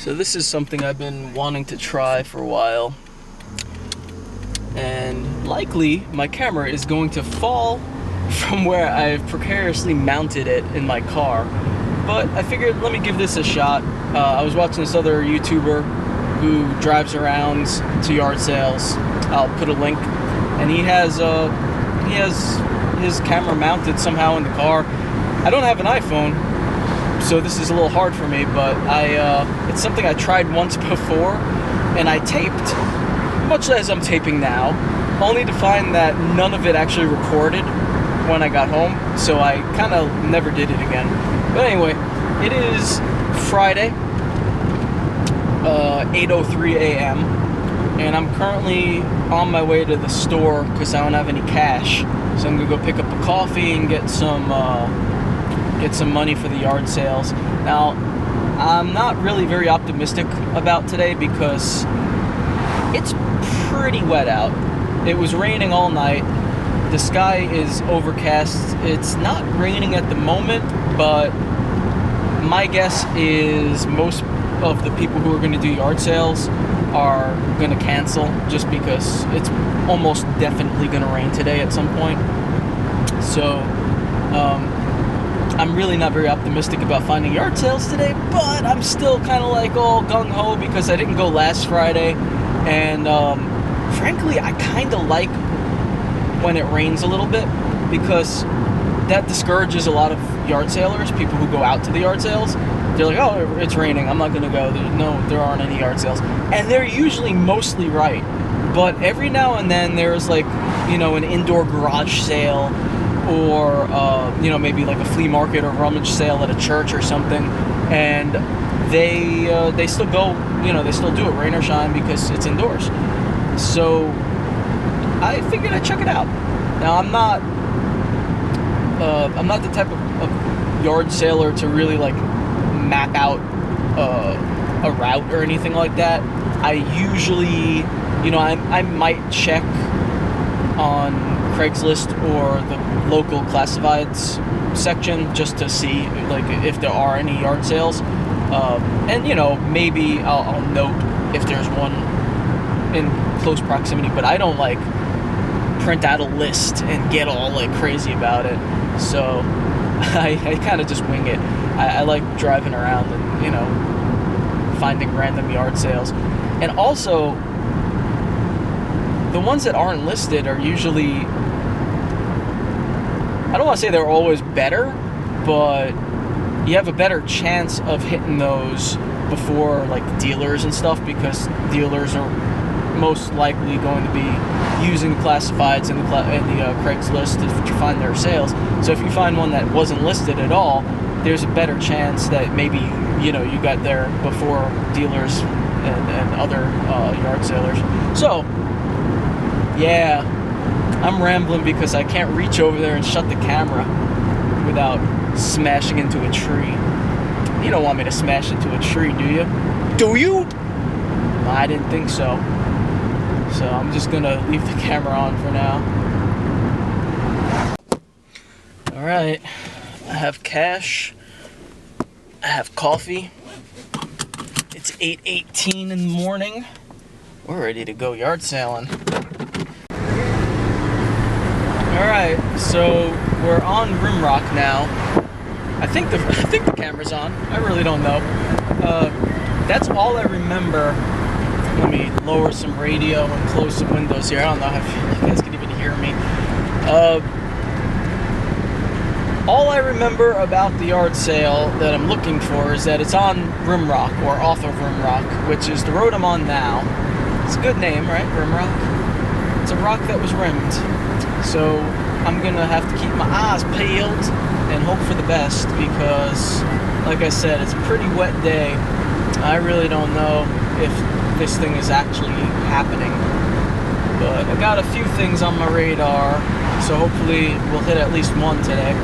So this is something I've been wanting to try for a while, and likely my camera is going to fall from where I've precariously mounted it in my car. But I figured, let me give this a shot. I was watching this other YouTuber who drives around to yard sales. I'll put a link, and he has his camera mounted somehow in the car. I don't have an iPhone, so this is a little hard for me, but it's something I tried once before, and I taped, much as I'm taping now, only to find that none of it actually recorded when I got home, so I kind of never did it again. But anyway, it is Friday, 8:03 a.m., and I'm currently on my way to the store because I don't have any cash, so I'm gonna go pick up a coffee and get some money for the yard sales. Now, I'm not really very optimistic about today because it's pretty wet out. It was raining all night. The sky is overcast. It's not raining at the moment, but my guess is most of the people who are going to do yard sales are going to cancel just because it's almost definitely going to rain today at some point. So, I'm really not very optimistic about finding yard sales today, but I'm still kind of like all gung-ho because I didn't go last Friday, and frankly, I kind of like when it rains a little bit because that discourages a lot of yard salers, people who go out to the yard sales. They're like, oh, it's raining, I'm not going to go. There aren't any yard sales. And they're usually mostly right. But every now and then there's like, an indoor garage sale or, maybe like a flea market or rummage sale at a church or something. And they still go, they still do it, rain or shine, because it's indoors. So I figured I'd check it out. Now, I'm not the type of yard sailor to really like map out a route or anything like that. I usually, I might check on Craigslist or the local classifieds section just to see like if there are any yard sales, and maybe I'll note if there's one in close proximity, but I don't like print out a list and get all like crazy about it. So I kind of just wing it. I like driving around and finding random yard sales. And also, the ones that aren't listed are usually, I don't want to say they're always better, but you have a better chance of hitting those before like dealers and stuff, because dealers are most likely going to be using classifieds and the Craigslist to find their sales. So if you find one that wasn't listed at all, there's a better chance that maybe you got there before dealers and other yard sailers. So yeah, I'm rambling because I can't reach over there and shut the camera without smashing into a tree. You don't want me to smash into a tree, do you? Do you? I didn't think so. So I'm just gonna leave the camera on for now. Alright, I have cash, I have coffee. It's 8:18 in the morning. We're ready to go yard sailing. Alright, so we're on Rimrock now. I think the camera's on. I really don't know. That's all I remember. Let me lower some radio and close some windows here. I don't know if you guys can even hear me. All I remember about the yard sale that I'm looking for is that it's on Rimrock, or off of Rimrock, which is the road I'm on now. It's a good name, right? Rimrock? It's a rock that was rimmed. So I'm gonna have to keep my eyes peeled and hope for the best because, like I said, it's a pretty wet day. I really don't know if this thing is actually happening, but I got a few things on my radar, so hopefully we'll hit at least one today.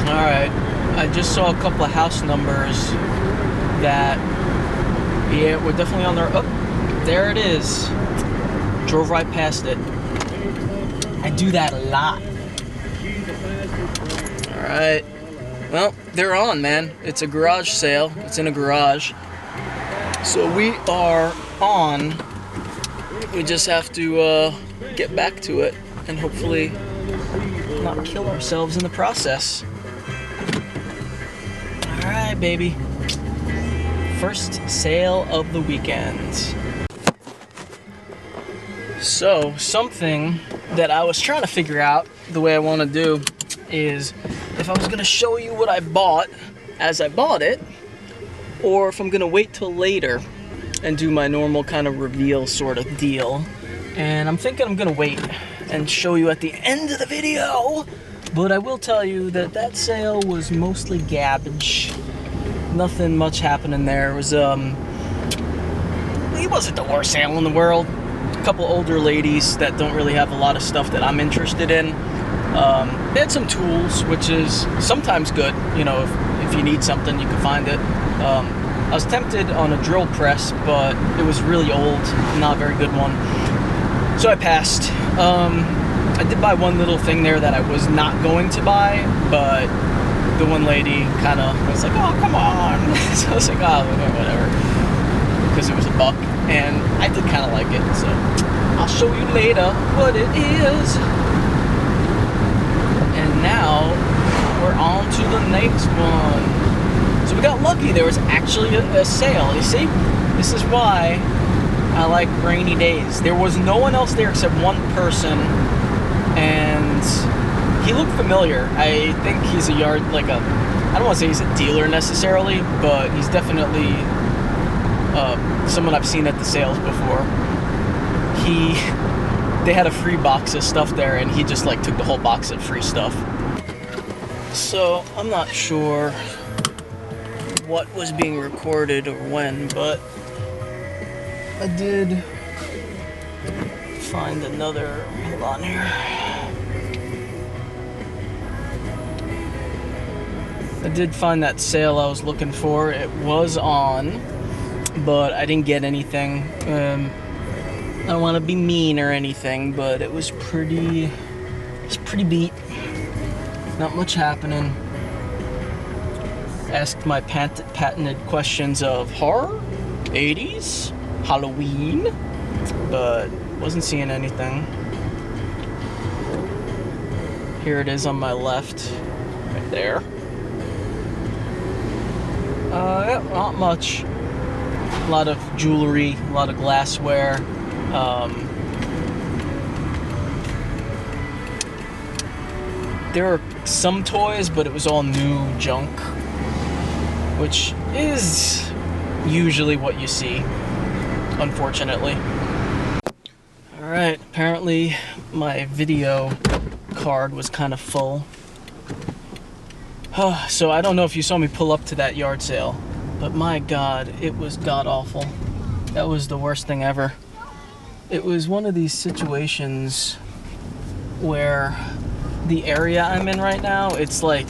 Alright, I just saw a couple of house numbers that, yeah, we're definitely on there. Oh, there it is. Drove right past it. I do that a lot. Alright, Well, they're on, man. It's a garage sale. It's in a garage. So we are on. We just have to get back to it and hopefully not kill ourselves in the process. Alright, baby. First sale of the weekend. So, something that I was trying to figure out the way I want to do is if I was going to show you what I bought as I bought it, or if I'm going to wait till later and do my normal kind of reveal sort of deal. And I'm thinking I'm going to wait and show you at the end of the video. But I will tell you that that sale was mostly garbage. Nothing much happening there. It wasn't the worst sale in the world. A couple older ladies that don't really have a lot of stuff that I'm interested in. They had some tools, which is sometimes good. You know, if you need something, you can find it. I was tempted on a drill press, but it was really old, not a very good one. So I passed. I did buy one little thing there that I was not going to buy, but the one lady kind of was like, oh, come on. So I was like, oh, whatever. Because it was $1, and I did kind of like it, so I'll show you later what it is. And now we're on to the next one. So we got lucky. There was actually a sale. You see, this is why I like rainy days. There was no one else there except one person, and he looked familiar. I think he's I don't want to say he's a dealer necessarily, but he's definitely someone I've seen at the sales before. They had a free box of stuff there, and he just like took the whole box of free stuff. So I'm not sure what was being recorded or when, but I did find another. Hold on here. I did find that sale I was looking for. It was on, but I didn't get anything. I don't want to be mean or anything, but it was pretty beat. Not much happening. Asked my patented questions of horror, 80s, Halloween, but wasn't seeing anything. Here it is on my left, right there. Yeah, not much. A lot of jewelry, a lot of glassware. There were some toys, but it was all new junk, which is usually what you see, unfortunately. Alright, apparently my video card was kind of full. So I don't know if you saw me pull up to that yard sale, but my God, it was god-awful. That was the worst thing ever. It was one of these situations where the area I'm in right now, it's like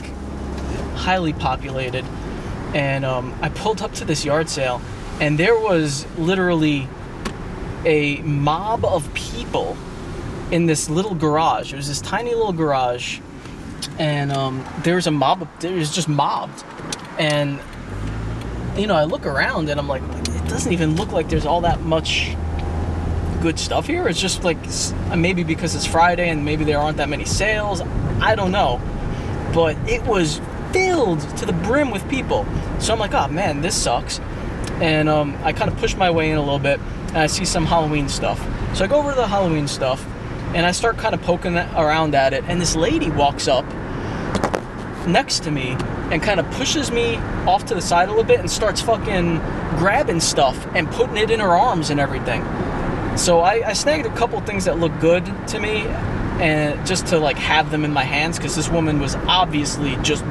highly populated. And I pulled up to this yard sale, and there was literally a mob of people in this little garage. It was this tiny little garage, and there was a mob. It was just mobbed. And you know, I look around and I'm like, it doesn't even look like there's all that much good stuff here. It's just like, maybe because it's Friday and maybe there aren't that many sales. I don't know. But it was filled to the brim with people. So I'm like, oh man, this sucks. And I kind of push my way in a little bit, and I see some Halloween stuff. So I go over to the Halloween stuff, and I start kind of poking around at it, and this lady walks up next to me and kind of pushes me off to the side a little bit and starts fucking grabbing stuff and putting it in her arms and everything. So I snagged a couple things that looked good to me, and just to like have them in my hands, because this woman was obviously just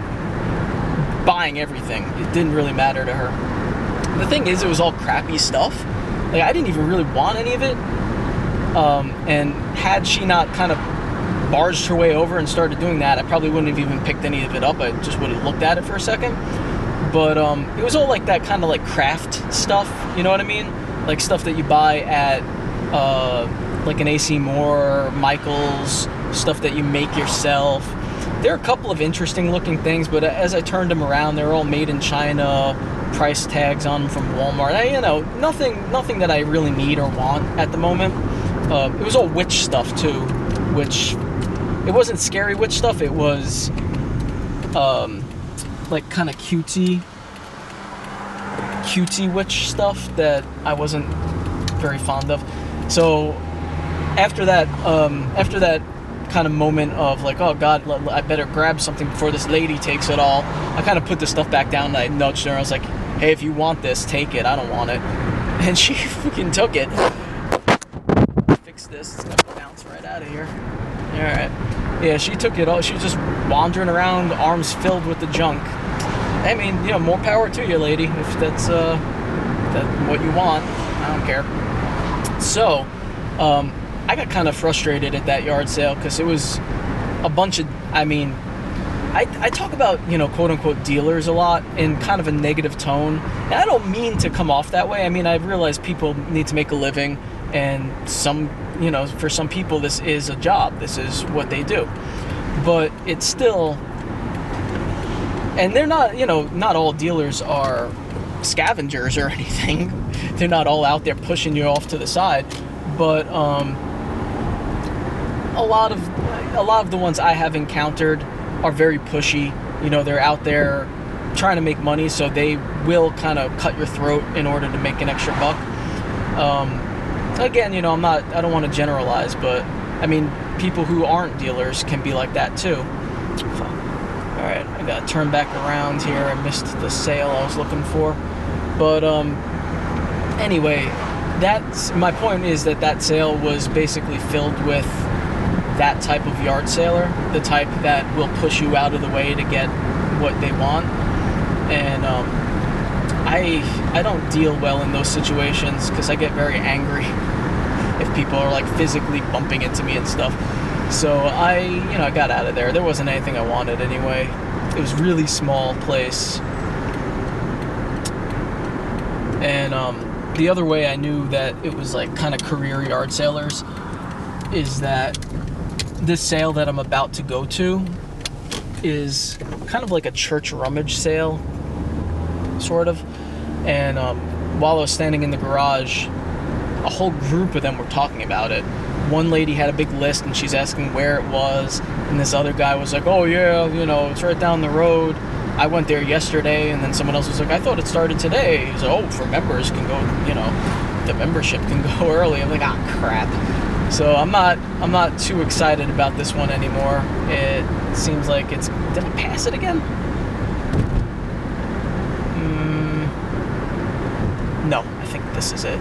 buying everything. It didn't really matter to her. The thing is, it was all crappy stuff. Like, I didn't even really want any of it. And had she not kind of barged her way over and started doing that, I probably wouldn't have even picked any of it up. I just would have looked at it for a second. But it was all like that kind of like craft stuff, you know what I mean? Like stuff that you buy at like an AC Moore, Michael's, stuff that you make yourself. there are a couple of interesting looking things, but as I turned them around, they're all made in China, price tags on them from Walmart. Nothing that I really need or want at the moment. It was all witch stuff too, which it wasn't scary witch stuff. It was like kind of cutesy witch stuff that I wasn't very fond of. So after that kind of moment of like, oh God, I better grab something before this lady takes it all, I kind of put the stuff back down and I nudged her. I was like, hey, if you want this, take it. I don't want it. And she freaking took it. Fix this. It's gonna bounce right out of here. All right. Yeah, she took it all. She was just wandering around, arms filled with the junk. I mean, more power to you, lady. If that's what you want, I don't care. So, I got kind of frustrated at that yard sale because it was a bunch of, I talk about, quote unquote dealers a lot in kind of a negative tone. And I don't mean to come off that way. I mean, I realize people need to make a living, and for some people this is a job. This is what they do. But it's still, and they're not, not all dealers are scavengers or anything. They're not all out there pushing you off to the side. But a lot of the ones I have encountered are very pushy. They're out there trying to make money, so they will kind of cut your throat in order to make an extra buck. Again, I don't want to generalize, but I mean, people who aren't dealers can be like that too. Fuck. All right, I gotta turn back around here. I missed the sale I was looking for, but anyway, that's my point. Is that sale was basically filled with that type of yard sailor, the type that will push you out of the way to get what they want. And I don't deal well in those situations because I get very angry if people are like physically bumping into me and stuff. So I got out of there. There wasn't anything I wanted anyway. It was really small place. And the other way I knew that it was like kind of career yard sailors is that this sale that I'm about to go to is kind of like a church rummage sale, sort of. And while I was standing in the garage, a whole group of them were talking about it. One lady had a big list and she's asking where it was, and this other guy was like, oh yeah, it's right down the road. I went there yesterday. And then someone else was like, I thought it started today. He's like, oh, for members can go, the membership can go early. I'm like, crap. So I'm not too excited about this one anymore. It seems like did I pass it again? No, I think this is it.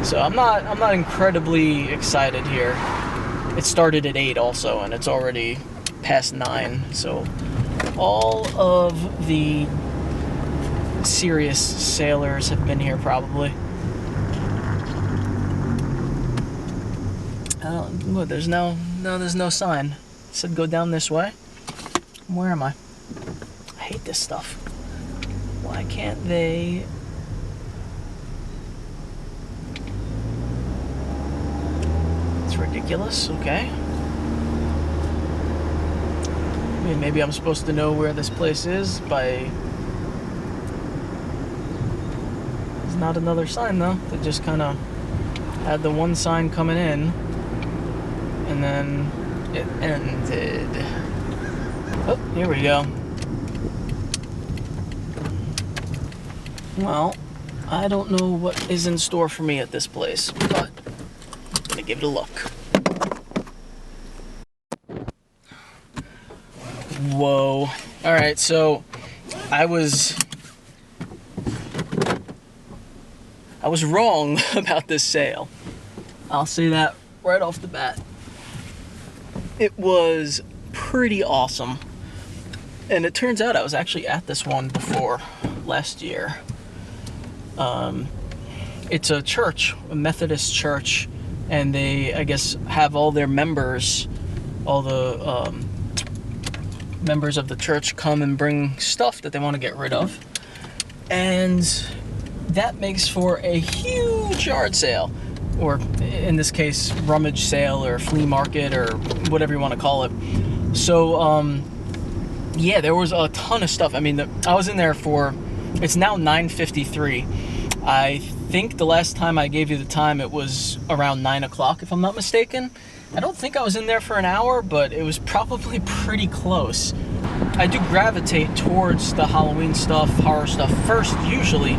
So I'm not incredibly excited here. It started at 8 also, and it's already past 9. So all of the serious sailors have been here probably. Look, there's no sign. It said go down this way. Where am I? I hate this stuff. Why can't they? It's ridiculous. Okay. I mean, maybe I'm supposed to know where this place is by. There's not another sign though. They just kind of had the one sign coming in. And then it ended. Oh, here we go. Well, I don't know what is in store for me at this place, but I'm gonna give it a look. Whoa. Alright, so I was wrong about this sale. I'll say that right off the bat. It was pretty awesome. And it turns out I was actually at this one before last year. It's a church, a Methodist church, and they, I guess, have all their members, all the members of the church come and bring stuff that they want to get rid of. And that makes for a huge yard sale. Or in this case, rummage sale or flea market or whatever you want to call it. So yeah, there was a ton of stuff. I mean, I was in there for, it's now 9:53. I think the last time I gave you the time, it was around 9 o'clock, if I'm not mistaken. I don't think I was in there for an hour, but it was probably pretty close. I do gravitate towards the Halloween stuff, horror stuff first, usually.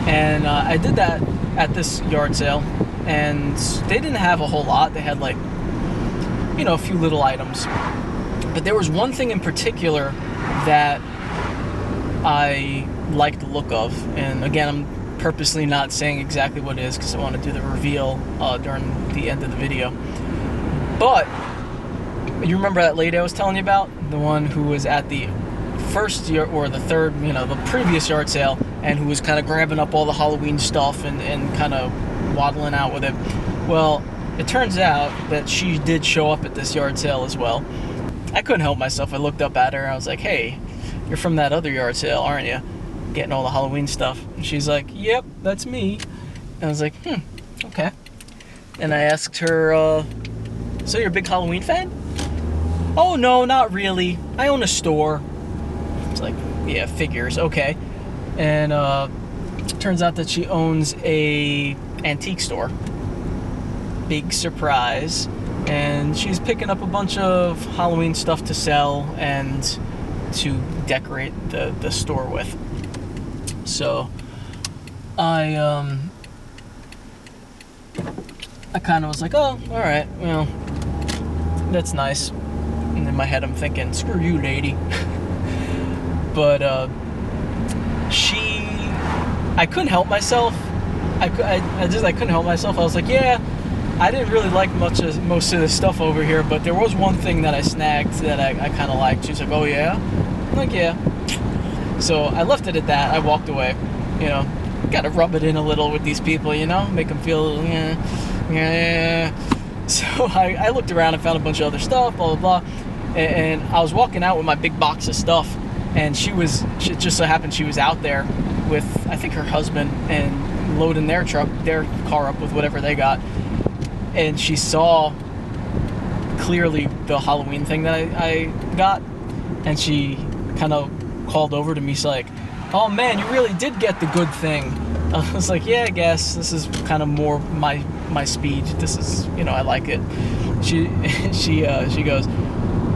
And I did that at this yard sale. And they didn't have a whole lot. They had, like, you know, a few little items. But there was one thing in particular that I liked the look of. And again, I'm purposely not saying exactly what it is because I want to do the reveal during the end of the video. But you remember that lady I was telling you about? The one who was at the first year or the third, you know, the previous yard sale, and who was kind of grabbing up all the Halloween stuff and kind of waddling out with it. Well, it turns out that she did show up at this yard sale as well. I couldn't help myself. I looked up at her. I was like, hey, you're from that other yard sale, aren't you? Getting all the Halloween stuff. And she's like, yep, that's me. And I was like, okay. And I asked her, so you're a big Halloween fan? Oh, no, not really. I own a store. It's like, yeah, figures, okay. And turns out that she owns a antique store. Big surprise. And she's picking up a bunch of Halloween stuff to sell and to decorate the store with. So I kind of was like, oh, all right, well, that's nice. And in my head, I'm thinking, screw you, lady. But I couldn't help myself. I couldn't help myself. I was like, yeah, I didn't really like most of the stuff over here, but there was one thing that I snagged that I kind of liked. She's like, oh yeah? I'm like, yeah. So I left it at that. I walked away. You know, gotta rub it in a little with these people, you know, make them feel, yeah. So I looked around and found a bunch of other stuff, blah, blah, blah. And I was walking out with my big box of stuff, and she just so happened she was out there with, I think, her husband, and loading their car up with whatever they got. And she saw clearly the Halloween thing that I got, and she kind of called over to me. She's like, oh man, you really did get the good thing. I was like, yeah, I guess this is kind of more my speed. This is, you know, I like it. She goes,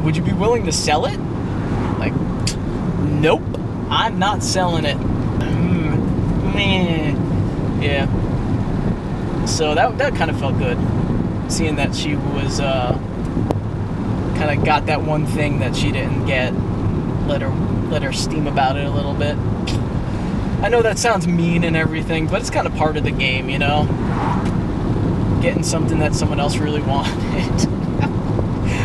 would you be willing to sell it? Like, nope, I'm not selling it. Yeah. So that kind of felt good, seeing that she was kind of got that one thing that she didn't get. Let her steam about it a little bit. I know that sounds mean and everything, but it's kind of part of the game, you know? Getting something that someone else really wanted.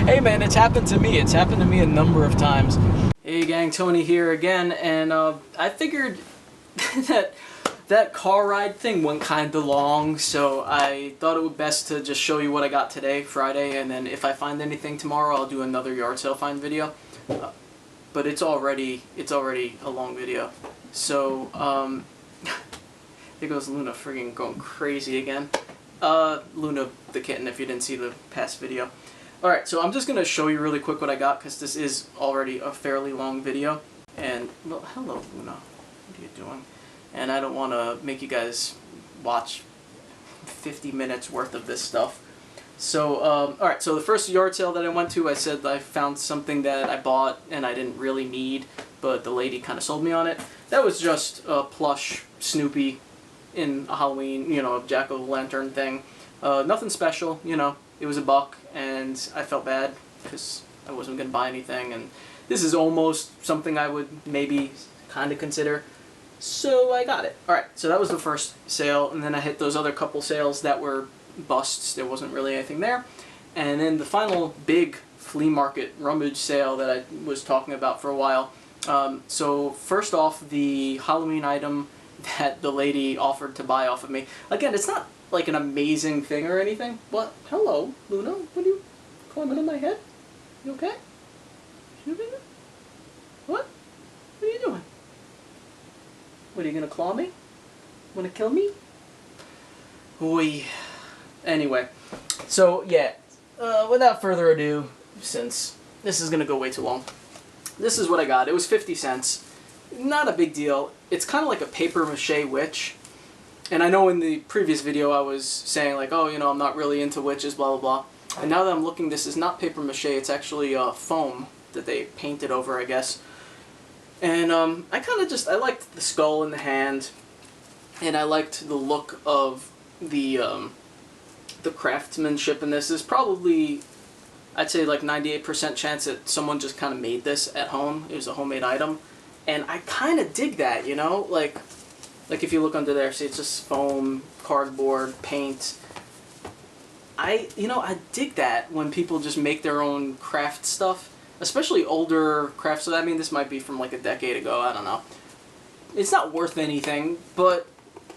Hey man, it's happened to me. It's happened to me a number of times. Hey gang, Tony here again, and I figured that car ride thing went kind of long, so I thought it would best to just show you what I got today, Friday, and then if I find anything tomorrow, I'll do another yard sale find video. But it's already a long video. So, here goes Luna friggin' going crazy again. Luna the kitten, if you didn't see the past video. Alright, so I'm just going to show you really quick what I got, because this is already a fairly long video. And, well, hello Luna. What are you doing? And I don't want to make you guys watch 50 minutes worth of this stuff. So, alright, so the first yard sale that I went to, I said I found something that I bought and I didn't really need, but the lady kind of sold me on it. That was just a plush Snoopy in a Halloween, you know, a jack-o'-lantern thing. Nothing special, you know, it was $1, and I felt bad because I wasn't going to buy anything, and this is almost something I would maybe kind of consider. So I got it. Alright, so that was the first sale, and then I hit those other couple sales that were busts. There wasn't really anything there. And then the final big flea market rummage sale that I was talking about for a while. So first off, the Halloween item that the lady offered to buy off of me. Again, it's not like an amazing thing or anything, but hello, Luna, what are you climbing on my head? You okay? What? What are you doing? What, are you gonna claw me? Wanna kill me? Oi. Anyway, so yeah, without further ado, since this is gonna go way too long, this is what I got. It was 50 cents. Not a big deal. It's kind of like a paper mache witch. And I know in the previous video I was saying like, oh, you know, I'm not really into witches, blah, blah, blah. And now that I'm looking, this is not paper mache. It's actually foam that they painted over, I guess. And I kind of just, I liked the skull in the hand. And I liked the look of the craftsmanship in this. Is probably, I'd say like 98% chance that someone just kind of made this at home. It was a homemade item. And I kind of dig that, you know? Like if you look under there, see, it's just foam, cardboard, paint. I dig that when people just make their own craft stuff, especially older crafts. So I mean, this might be from like a decade ago, I don't know. It's not worth anything, but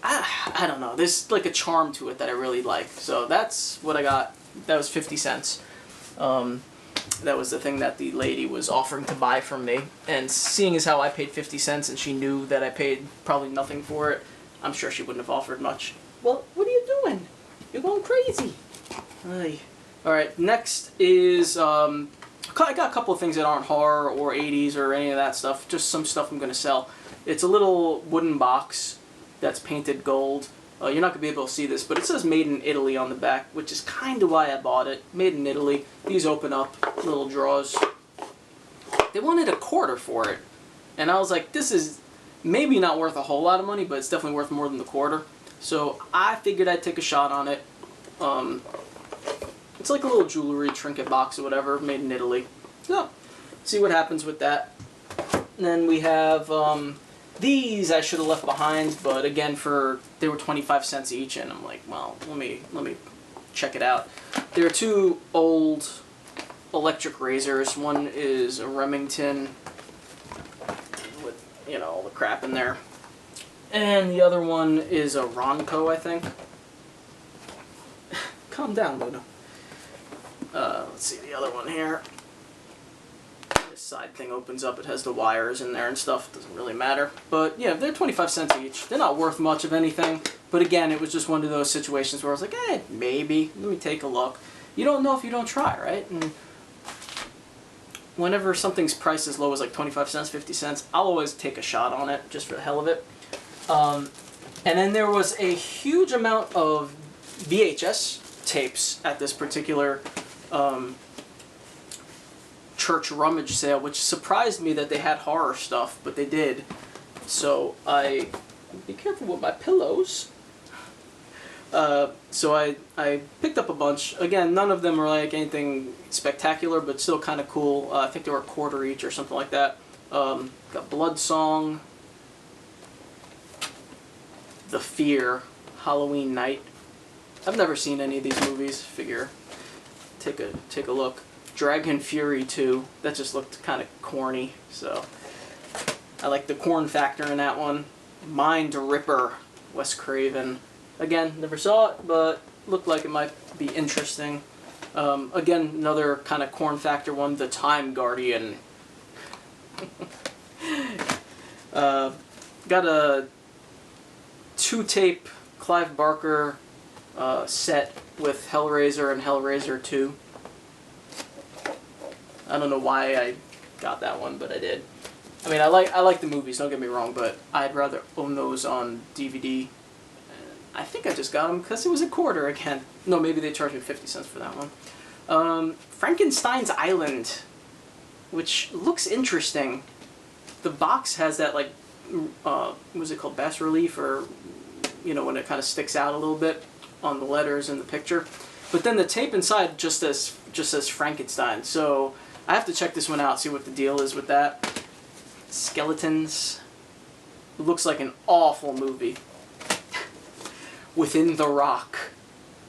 I don't know. There's like a charm to it that I really like. So that's what I got. That was 50 cents. That was the thing that the lady was offering to buy from me. And seeing as how I paid 50 cents and she knew that I paid probably nothing for it, I'm sure she wouldn't have offered much. Well, what are you doing? You're going crazy. Alright, next is, I got a couple of things that aren't horror or 80s or any of that stuff. Just some stuff I'm going to sell. It's a little wooden box that's painted gold. You're not going to be able to see this, but it says Made in Italy on the back, which is kind of why I bought it. Made in Italy. These open up, little drawers. They wanted $0.25 for it. And I was like, this is maybe not worth a whole lot of money, but it's definitely worth more than the $0.25. So I figured I'd take a shot on it. It's like a little jewelry trinket box or whatever, made in Italy. So, see what happens with that. And then we have these I should have left behind, but again, they were 25 cents each, and I'm like, well, let me check it out. There are two old electric razors. One is a Remington with, you know, all the crap in there, and the other one is a Ronco, I think. Calm down, Luna. Let's see the other one here. This side thing opens up. It has the wires in there and stuff. Doesn't really matter. But yeah, they're 25 cents each. They're not worth much of anything. But again, it was just one of those situations where I was like, maybe. Let me take a look. You don't know if you don't try, right? And whenever something's priced as low as like 25 cents, 50 cents, I'll always take a shot on it just for the hell of it. And then there was a huge amount of VHS tapes at this particular church rummage sale, which surprised me that they had horror stuff, but they did. So be careful with my pillows. So I picked up a bunch. Again, none of them are like anything spectacular, but still kind of cool. I think they were $0.25 each or something like that. Got Blood Song, The Fear, Halloween Night. I've never seen any of these movies. Figure take a look. Dragon Fury 2. That just looked kind of corny, so I like the corn factor in that one. Mind Ripper, Wes Craven. Again, never saw it, but looked like it might be interesting. Again, another kind of corn factor one, The Time Guardian. Got a 2-tape Clive Barker set with Hellraiser and Hellraiser 2. I don't know why I got that one, but I did. I mean, I like the movies, don't get me wrong, but I'd rather own those on DVD. I think I just got them because it was $0.25 again. No, maybe they charged me 50 cents for that one. Frankenstein's Island, which looks interesting. The box has that, like, what was it called, bas relief, or, you know, when it kind of sticks out a little bit on the letters in the picture. But then the tape inside just says Frankenstein. So I have to check this one out, see what the deal is with that. Skeletons. It looks like an awful movie. Within the Rock.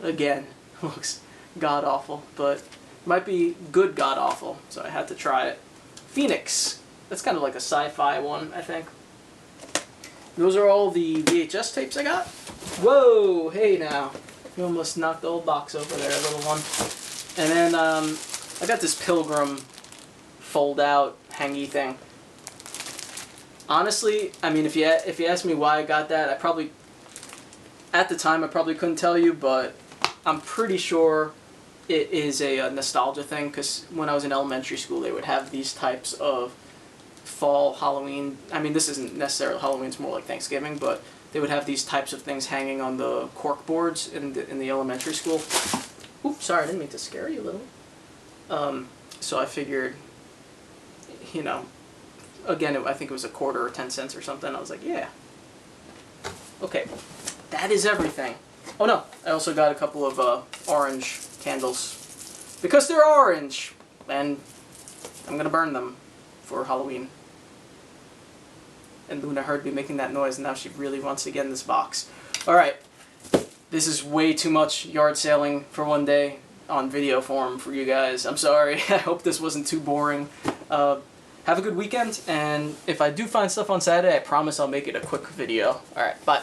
Again, looks god-awful, but might be good god-awful, so I had to try it. Phoenix. That's kind of like a sci-fi one, I think. Those are all the VHS tapes I got. Whoa, hey now. You almost knocked the old box over there, little one. And then I got this Pilgrim fold-out hangy thing. Honestly, I mean, if you ask me why I got that, at the time I probably couldn't tell you, but I'm pretty sure it is a nostalgia thing, because when I was in elementary school they would have these types of fall Halloween. I mean, this isn't necessarily Halloween; it's more like Thanksgiving. But they would have these types of things hanging on the cork boards in the elementary school. Oops, sorry, I didn't mean to scare you a little. So I figured, you know, again, I think it was a quarter or 10 cents or something. I was like, yeah. Okay, that is everything. Oh no, I also got a couple of orange candles because they're orange, and I'm gonna burn them for Halloween. And Luna heard me making that noise, and now she really wants to get in this box. Alright, this is way too much yard sailing for one day on video form for you guys. I'm sorry, I hope this wasn't too boring. Have a good weekend, and if I do find stuff on Saturday, I promise I'll make it a quick video. Alright, bye.